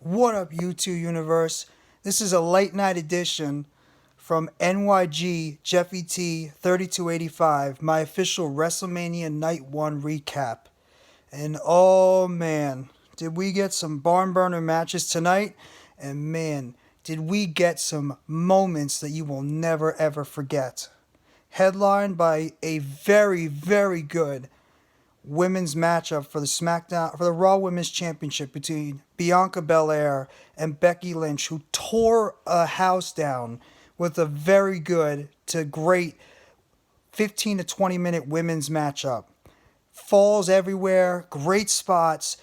What up, YouTube universe? This is a late night edition from NYG Jeffy T 3285, my official WrestleMania Night 1 recap. And oh man, did we get some barn burner matches tonight? And man, did we get some moments that you will never ever forget. Headlined by a very, very good women's matchup for the Raw Women's Championship between Bianca Belair and Becky Lynch, who tore a house down with a very good to great 15 to 20 minute women's matchup. Falls everywhere, great spots,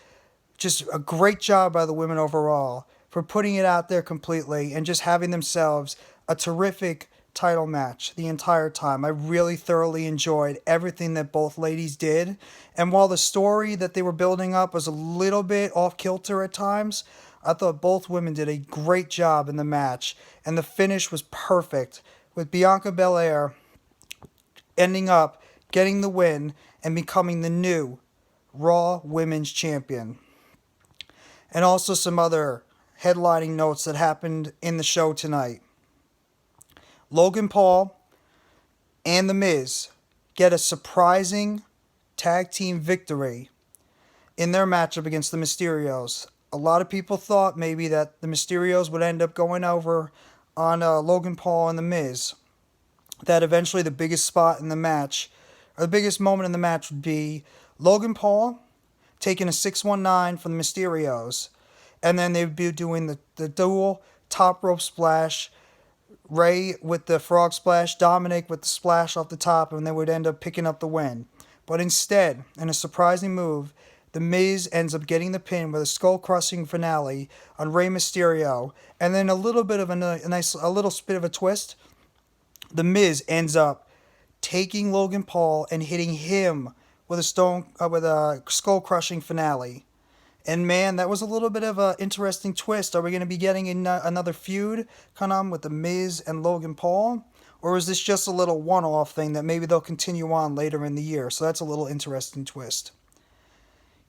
just a great job by the women overall for putting it out there completely and just having themselves a terrific title match the entire time. I really thoroughly enjoyed everything that both ladies did. And while the story that they were building up was a little bit off kilter at times, I thought both women did a great job in the match. And the finish was perfect, with Bianca Belair ending up getting the win and becoming the new Raw Women's Champion. And also some other headlining notes that happened in the show tonight. Logan Paul and The Miz get a surprising tag team victory in their matchup against the Mysterios. A lot of people thought maybe that the Mysterios would end up going over on Logan Paul and The Miz. That eventually the biggest spot in the match, or the biggest moment in the match, would be Logan Paul taking a 619 from the Mysterios. And then they would be doing the dual top rope splash. Ray with the frog splash, Dominic with the splash off the top, and they would end up picking up the win. But instead, in a surprising move, The Miz ends up getting the pin with a skull-crushing finale on Rey Mysterio, and then a little bit of a little bit of a twist. The Miz ends up taking Logan Paul and hitting him with a skull-crushing finale. And man, that was a little bit of an interesting twist. Are we going to be getting another feud come on with The Miz and Logan Paul? Or is this just a little one-off thing that maybe they'll continue on later in the year? So that's a little interesting twist.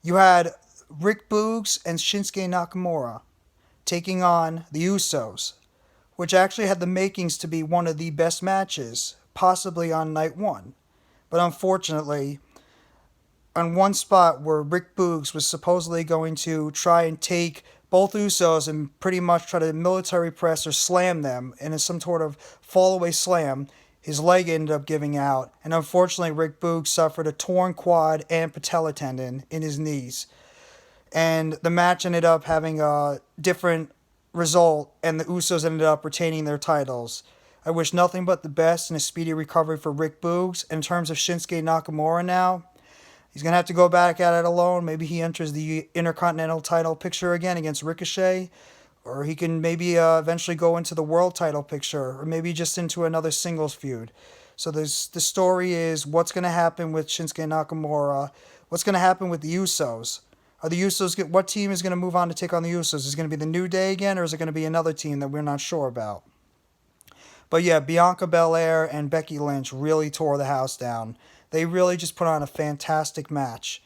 You had Rick Boogs and Shinsuke Nakamura taking on the Usos, which actually had the makings to be one of the best matches, possibly on night one. But unfortunately, on one spot where Rick Boogs was supposedly going to try and take both Usos and pretty much try to military press or slam them in some sort of fall-away slam, his leg ended up giving out, and unfortunately Rick Boogs suffered a torn quad and patella tendon in his knees. And the match ended up having a different result, and the Usos ended up retaining their titles. I wish nothing but the best and a speedy recovery for Rick Boogs. And in terms of Shinsuke Nakamura now, he's going to have to go back at it alone. Maybe he enters the Intercontinental title picture again against Ricochet. Or he can maybe eventually go into the world title picture. Or maybe just into another singles feud. So the story is what's going to happen with Shinsuke Nakamura. What's going to happen with the Usos. Are the Usos, what team is going to move on to take on the Usos? Is it going to be the New Day again? Or is it going to be another team that we're not sure about? But yeah, Bianca Belair and Becky Lynch really tore the house down. They really just put on a fantastic match.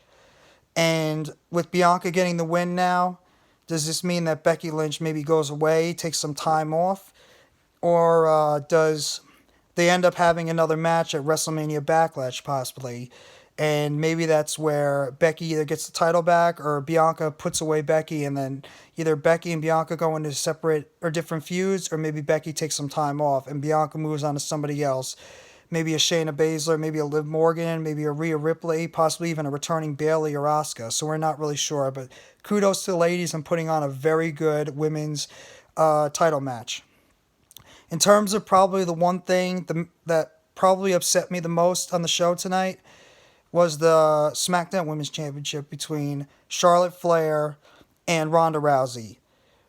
And with Bianca getting the win now, does this mean that Becky Lynch maybe goes away, takes some time off? Or does they end up having another match at WrestleMania Backlash possibly? And maybe that's where Becky either gets the title back or Bianca puts away Becky, and then either Becky and Bianca go into separate or different feuds, or maybe Becky takes some time off and Bianca moves on to somebody else. Maybe a Shayna Baszler, maybe a Liv Morgan, maybe a Rhea Ripley, possibly even a returning Bayley or Asuka. So we're not really sure, but kudos to the ladies on putting on a very good women's title match. In terms of probably the one thing that probably upset me the most on the show tonight was the SmackDown Women's Championship between Charlotte Flair and Ronda Rousey.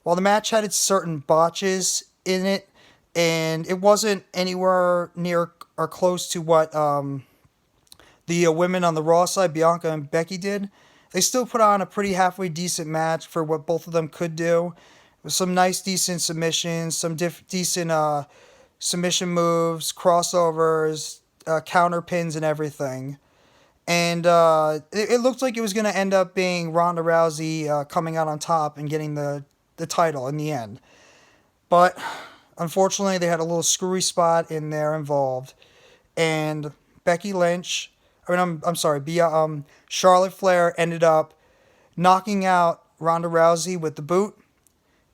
While the match had its certain botches in it, and it wasn't anywhere near or close to what the women on the Raw side, Bianca and Becky, did, they still put on a pretty halfway decent match for what both of them could do. With some nice, decent submissions, some decent submission moves, crossovers, counter pins, and everything. And it looked like it was going to end up being Ronda Rousey coming out on top and getting the the title in the end. But unfortunately, they had a little screwy spot in there involved, and Becky Lynch, I'm sorry, Charlotte Flair ended up knocking out Ronda Rousey with the boot,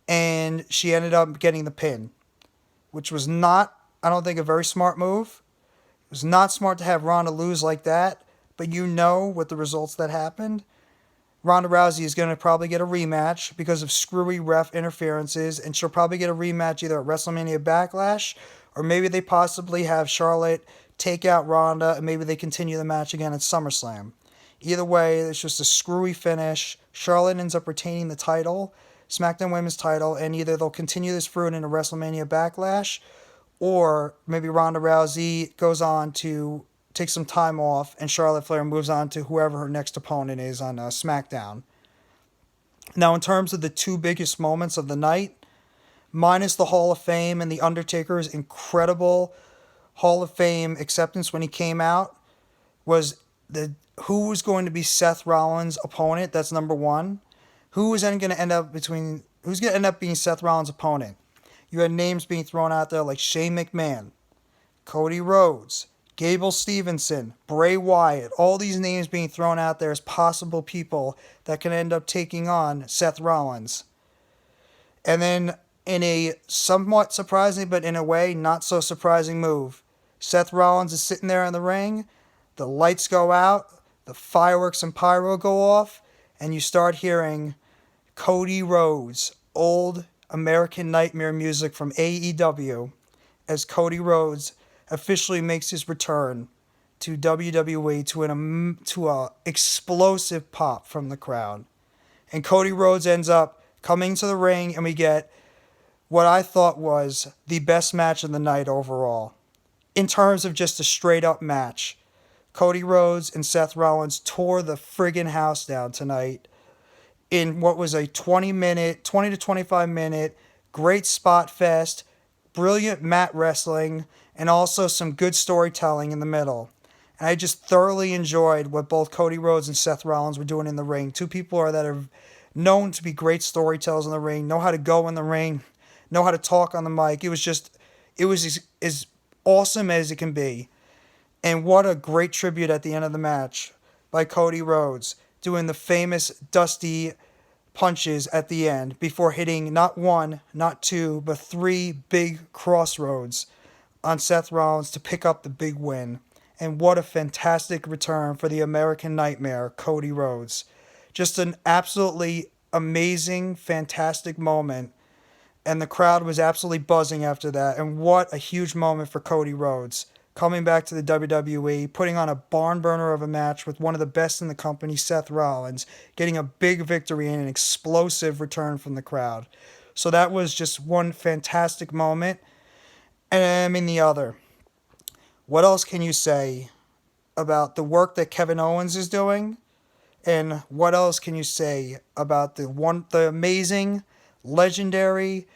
and she ended up getting the pin, which was not, I don't think, a very smart move. It was not smart to have Ronda lose like that, but you know with the results that happened, Ronda Rousey is going to probably get a rematch because of screwy ref interferences, and she'll probably get a rematch either at WrestleMania Backlash, or maybe they possibly have Charlotte take out Ronda, and maybe they continue the match again at SummerSlam. Either way, it's just a screwy finish. Charlotte ends up retaining the title, SmackDown Women's title, and either they'll continue this through into WrestleMania Backlash, or maybe Ronda Rousey goes on to take some time off, and Charlotte Flair moves on to whoever her next opponent is on SmackDown. Now, in terms of the two biggest moments of the night, minus the Hall of Fame and The Undertaker's incredible Hall of Fame acceptance when he came out, was who was going to be Seth Rollins' opponent. That's number one. Who's going to end up being Seth Rollins' opponent? You had names being thrown out there like Shane McMahon, Cody Rhodes, Gable Stevenson, Bray Wyatt, all these names being thrown out there as possible people that can end up taking on Seth Rollins. And then, in a somewhat surprising, but in a way not so surprising move, Seth Rollins is sitting there in the ring, the lights go out, the fireworks and pyro go off, and you start hearing Cody Rhodes, old American Nightmare music from AEW, as Cody Rhodes officially makes his return to WWE to a explosive pop from the crowd. And Cody Rhodes ends up coming to the ring, and we get what I thought was the best match of the night overall. In terms of just a straight up match, Cody Rhodes and Seth Rollins tore the friggin' house down tonight in what was a 20 to 25 minute great spot fest, brilliant mat wrestling, and also some good storytelling in the middle. And I just thoroughly enjoyed what both Cody Rhodes and Seth Rollins were doing in the ring. Two people that are known to be great storytellers in the ring, know how to go in the ring, know how to talk on the mic. It was as awesome as it can be. And what a great tribute at the end of the match by Cody Rhodes, doing the famous Dusty punches at the end before hitting not one, not two, but three big crossroads on Seth Rollins to pick up the big win. And what a fantastic return for the American Nightmare, Cody Rhodes. Just an absolutely amazing, fantastic moment. And the crowd was absolutely buzzing after that. And what a huge moment for Cody Rhodes. Coming back to the WWE, putting on a barn burner of a match with one of the best in the company, Seth Rollins, getting a big victory and an explosive return from the crowd. So that was just one fantastic moment. And I mean the other. What else can you say about the work that Kevin Owens is doing? And what else can you say about the amazing, legendary,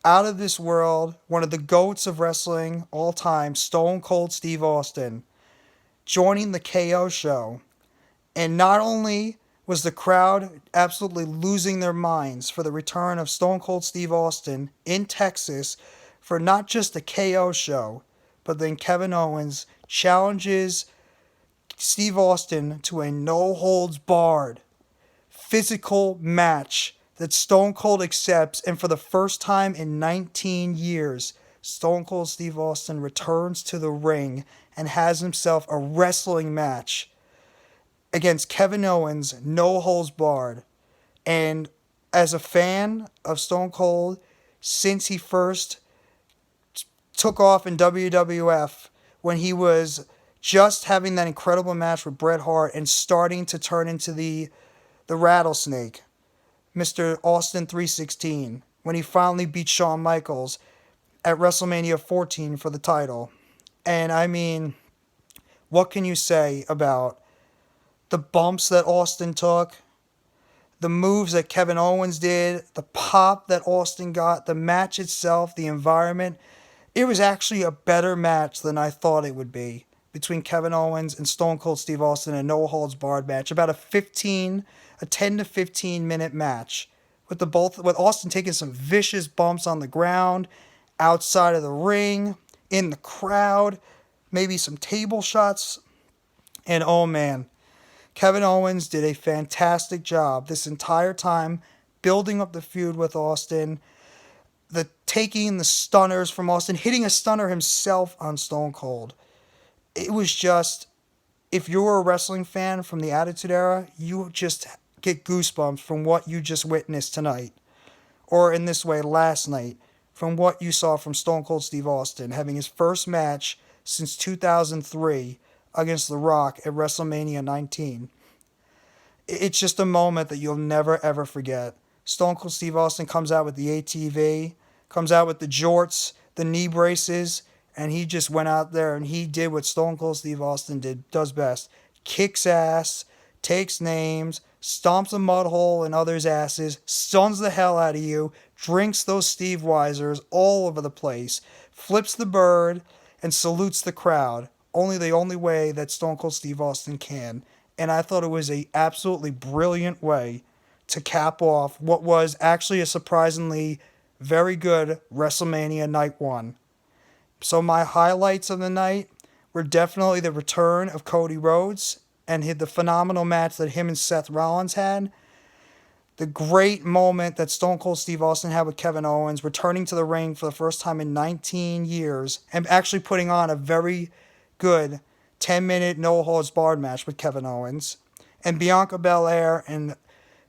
out of this world, one of the GOATs of wrestling all time, Stone Cold Steve Austin, joining the KO show. And not only was the crowd absolutely losing their minds for the return of Stone Cold Steve Austin in Texas for not just a KO show, but then Kevin Owens challenges Steve Austin to a no-holds-barred physical match that Stone Cold accepts, and for the first time in 19 years, Stone Cold Steve Austin returns to the ring and has himself a wrestling match against Kevin Owens, no holds barred. And as a fan of Stone Cold, since he first took off in WWF, when he was just having that incredible match with Bret Hart and starting to turn into the rattlesnake, Mr. Austin 316, when he finally beat Shawn Michaels at WrestleMania 14 for the title. And I mean, what can you say about the bumps that Austin took, the moves that Kevin Owens did, the pop that Austin got, the match itself, the environment? It was actually a better match than I thought it would be between Kevin Owens and Stone Cold Steve Austin, a no-holds-barred match, about a 10 to 15 minute match with Austin taking some vicious bumps on the ground, outside of the ring, in the crowd, maybe some table shots. And oh man, Kevin Owens did a fantastic job this entire time building up the feud with Austin, taking the stunners from Austin, hitting a stunner himself on Stone Cold. It was just, if you're a wrestling fan from the Attitude Era, you just get goosebumps from what you just witnessed tonight. Or in this way, last night, from what you saw from Stone Cold Steve Austin having his first match since 2003 against The Rock at WrestleMania 19. It's just a moment that you'll never ever forget. Stone Cold Steve Austin comes out with the ATV, comes out with the jorts, the knee braces, and he just went out there and he did what Stone Cold Steve Austin does best. Kicks ass, takes names, stomps a mud hole in others' asses, stuns the hell out of you, drinks those Steve Weisers all over the place, flips the bird, and salutes the crowd. The only way that Stone Cold Steve Austin can. And I thought it was a absolutely brilliant way to cap off what was actually a surprisingly very good WrestleMania Night 1. So my highlights of the night were definitely the return of Cody Rhodes and the phenomenal match that him and Seth Rollins had. The great moment that Stone Cold Steve Austin had with Kevin Owens, returning to the ring for the first time in 19 years and actually putting on a very good 10-minute no-holds-barred match with Kevin Owens. And Bianca Belair and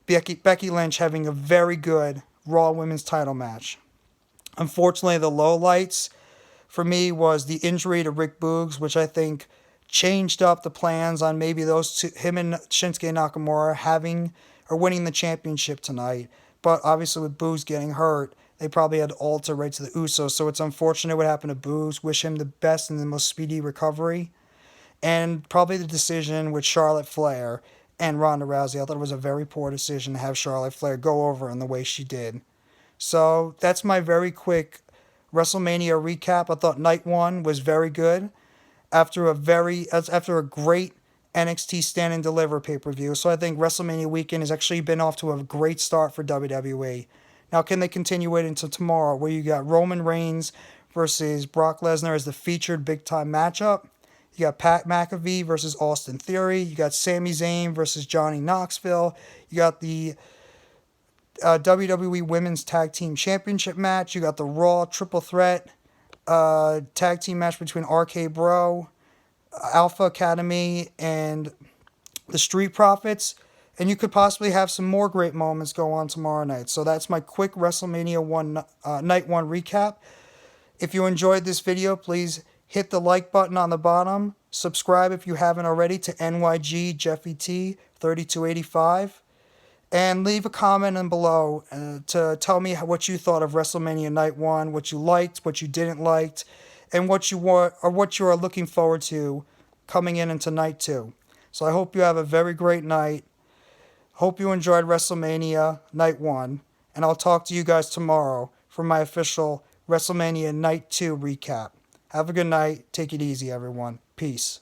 Becky Lynch having a very good Raw Women's title match. Unfortunately, the lowlights for me was the injury to Rick Boogs, which I think changed up the plans on maybe those two, him and Shinsuke Nakamura having or winning the championship tonight. But obviously with Boogs getting hurt, they probably had to alter right to the Usos. So it's unfortunate what happened to Boogs. Wish him the best and the most speedy recovery. And probably the decision with Charlotte Flair and Ronda Rousey. I thought it was a very poor decision to have Charlotte Flair go over in the way she did. So that's my very quick WrestleMania recap. I thought night 1 was very good after a great NXT Stand and Deliver pay-per-view. So I think WrestleMania weekend has actually been off to a great start for WWE. Now, can they continue it into tomorrow, where you got Roman Reigns versus Brock Lesnar as the featured big-time matchup? You got Pat McAfee versus Austin Theory. You got Sami Zayn versus Johnny Knoxville. You got the WWE Women's Tag Team Championship match. You got the Raw Triple Threat tag team match between RK Bro, Alpha Academy, and the Street Profits. And you could possibly have some more great moments go on tomorrow night. So that's my quick WrestleMania Night 1 recap. If you enjoyed this video, please hit the like button on the bottom. Subscribe if you haven't already to NYG Jeffy T 3285. And leave a comment in below to tell me what you thought of WrestleMania Night 1, what you liked, what you didn't like, and what you are looking forward to coming into Night 2. So I hope you have a very great night. Hope you enjoyed WrestleMania Night 1. And I'll talk to you guys tomorrow for my official WrestleMania Night 2 recap. Have a good night. Take it easy, everyone. Peace.